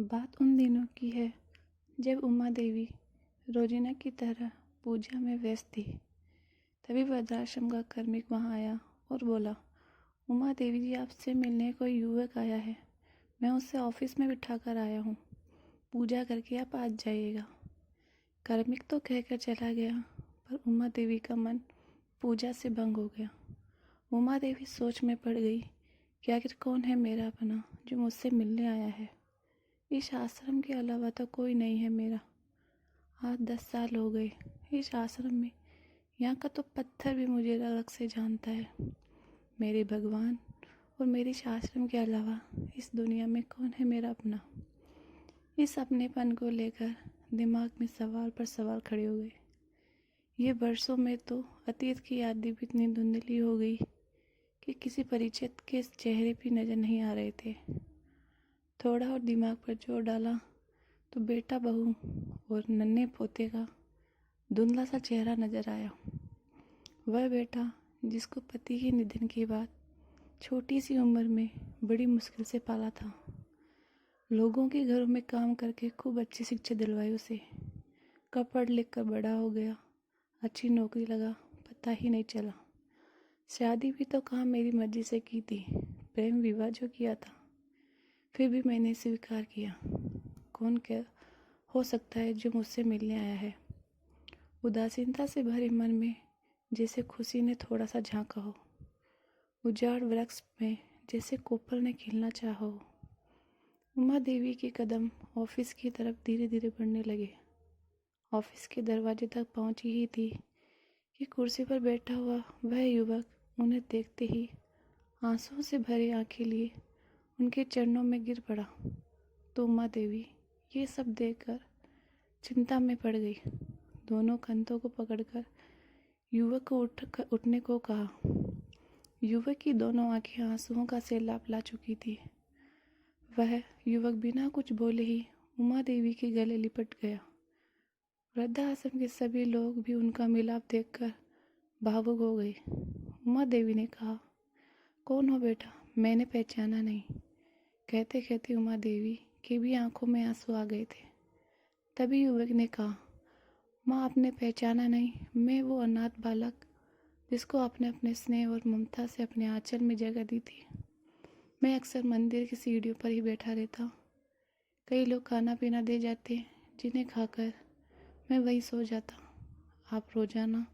बात उन दिनों की है जब उमा देवी रोजीना की तरह पूजा में व्यस्त थी। तभी वृद्धाश्रम का कार्मिक वहां आया और बोला, उमा देवी जी, आपसे मिलने कोई युवक आया है। मैं उसे ऑफिस में बिठा कर आया हूँ। पूजा करके आप आज जाइएगा। कार्मिक तो कहकर चला गया, पर उमा देवी का मन पूजा से भंग हो गया। उमा देवी सोच में पड़ गई कि आखिर कौन है मेरा अपना जो मुझसे मिलने आया है। इस आश्रम के अलावा तो कोई नहीं है मेरा। आज 10 साल हो गए इस आश्रम में। यहाँ का तो पत्थर भी मुझे अलग से जानता है। मेरे भगवान और मेरे इस आश्रम के अलावा इस दुनिया में कौन है मेरा अपना। इस अपनेपन को लेकर दिमाग में सवाल पर सवाल खड़े हो गए। ये वर्षों में तो अतीत की यादें भी इतनी धुंधली हो गई कि किसी परिचित के चेहरे भी नजर नहीं आ रहे थे। थोड़ा और दिमाग पर जोर डाला तो बेटा, बहू और नन्हे पोते का धुंधला सा चेहरा नजर आया। वह बेटा जिसको पति के निधन के बाद छोटी सी उम्र में बड़ी मुश्किल से पाला था। लोगों के घरों में काम करके खूब अच्छी शिक्षा दिलवाई उसे। कब पढ़ लिख कर बड़ा हो गया, अच्छी नौकरी लगा, पता ही नहीं चला। शादी भी तो काम मेरी मर्जी से की थी, प्रेम विवाह जो किया था, फिर भी मैंने स्वीकार किया। कौन क्या हो सकता है जो मुझसे मिलने आया है। उदासीनता से भरे मन में जैसे खुशी ने थोड़ा सा झांका हो। उजाड़ वृक्ष में जैसे कोपल ने खिलना चाहा हो। उमा देवी के कदम ऑफिस की तरफ धीरे धीरे बढ़ने लगे। ऑफिस के दरवाजे तक पहुंची ही थी कि कुर्सी पर बैठा हुआ वह युवक उन्हें देखते ही आंसुओं से भरे आंखें लिए उनके चरणों में गिर पड़ा। तो उमा देवी ये सब देखकर चिंता में पड़ गई। दोनों कंधों को पकड़कर युवक को उठने को कहा। युवक की दोनों आंखें आंसुओं का सैलाब ला चुकी थी। वह युवक बिना कुछ बोले ही उमा देवी के गले लिपट गया। वृद्धाश्रम के सभी लोग भी उनका मिलाप देखकर भावुक हो गए। उमा देवी ने कहा, कौन हो बेटा? मैंने पहचाना नहीं। कहते कहते उमा देवी की भी आंखों में आंसू आ गए थे। तभी युवक ने कहा, माँ, आपने पहचाना नहीं? मैं वो अनाथ बालक जिसको आपने अपने स्नेह और ममता से अपने आंचल में जगह दी थी। मैं अक्सर मंदिर की सीढ़ियों पर ही बैठा रहता। कई लोग खाना पीना दे जाते, जिन्हें खाकर मैं वहीं सो जाता। आप रोजाना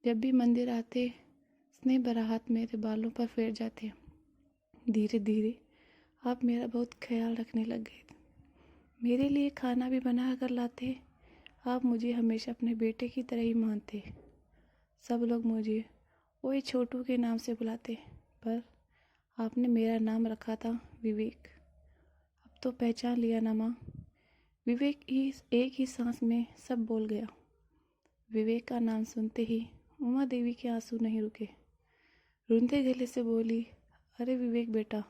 जब भी मंदिर आते, स्नेह भरा हाथ मेरे बालों पर फेर जाते। धीरे धीरे आप मेरा बहुत ख्याल रखने लग गए। मेरे लिए खाना भी बना कर लाते। आप मुझे हमेशा अपने बेटे की तरह ही मानते। सब लोग मुझे ओए छोटू के नाम से बुलाते, पर आपने मेरा नाम रखा था विवेक। अब तो पहचान लिया ना माँ? विवेक ही एक ही सांस में सब बोल गया। विवेक का नाम सुनते ही उमा देवी के आंसू नहीं रुके। रूंधे गले से बोली, अरे विवेक बेटा,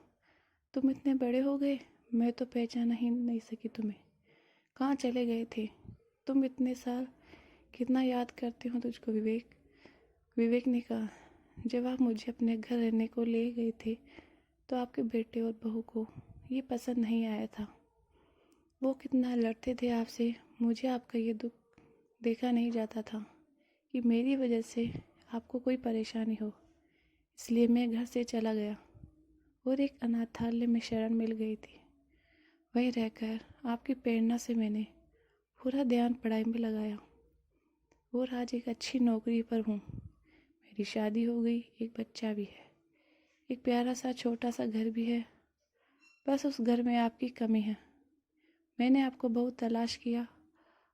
तुम इतने बड़े हो गए, मैं तो पहचाना ही नहीं सकी तुम्हें। कहाँ चले गए थे तुम इतने साल? कितना याद करते हो तुझको विवेक। विवेक ने कहा, जब आप मुझे अपने घर रहने को ले गए थे तो आपके बेटे और बहू को ये पसंद नहीं आया था। वो कितना लड़ते थे आपसे। मुझे आपका ये दुख देखा नहीं जाता था कि मेरी वजह से आपको कोई परेशानी हो, इसलिए मैं घर से चला गया और एक अनाथालय में शरण मिल गई थी। वहीं रहकर आपकी प्रेरणा से मैंने पूरा ध्यान पढ़ाई में लगाया और आज एक अच्छी नौकरी पर हूँ। मेरी शादी हो गई, एक बच्चा भी है, एक प्यारा सा छोटा सा घर भी है। बस उस घर में आपकी कमी है। मैंने आपको बहुत तलाश किया।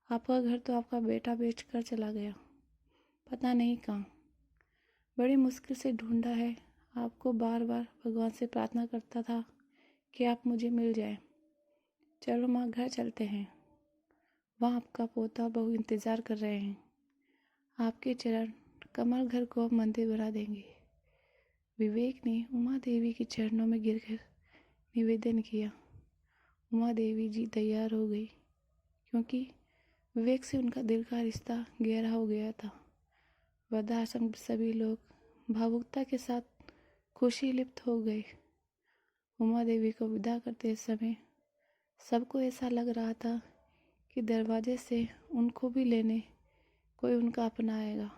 आपका घर तो आपका बेटा बेच कर चला गया, पता नहीं कहाँ। बड़ी मुश्किल से ढूंढा है आपको। बार बार भगवान से प्रार्थना करता था कि आप मुझे मिल जाए। चलो माँ, घर चलते हैं। वहाँ आपका पोता बहू इंतज़ार कर रहे हैं। आपके चरण कमल घर को अब मंदिर बना देंगे। विवेक ने उमा देवी के चरणों में गिरकर निवेदन किया। उमा देवी जी तैयार हो गई, क्योंकि विवेक से उनका दिल का रिश्ता गहरा हो गया था। वृद्धाश्रम सभी लोग भावुकता के साथ खुशी लिप्त हो गए। उमा देवी को विदा करते समय सबको ऐसा लग रहा था कि दरवाजे से उनको भी लेने कोई उनका अपना आएगा।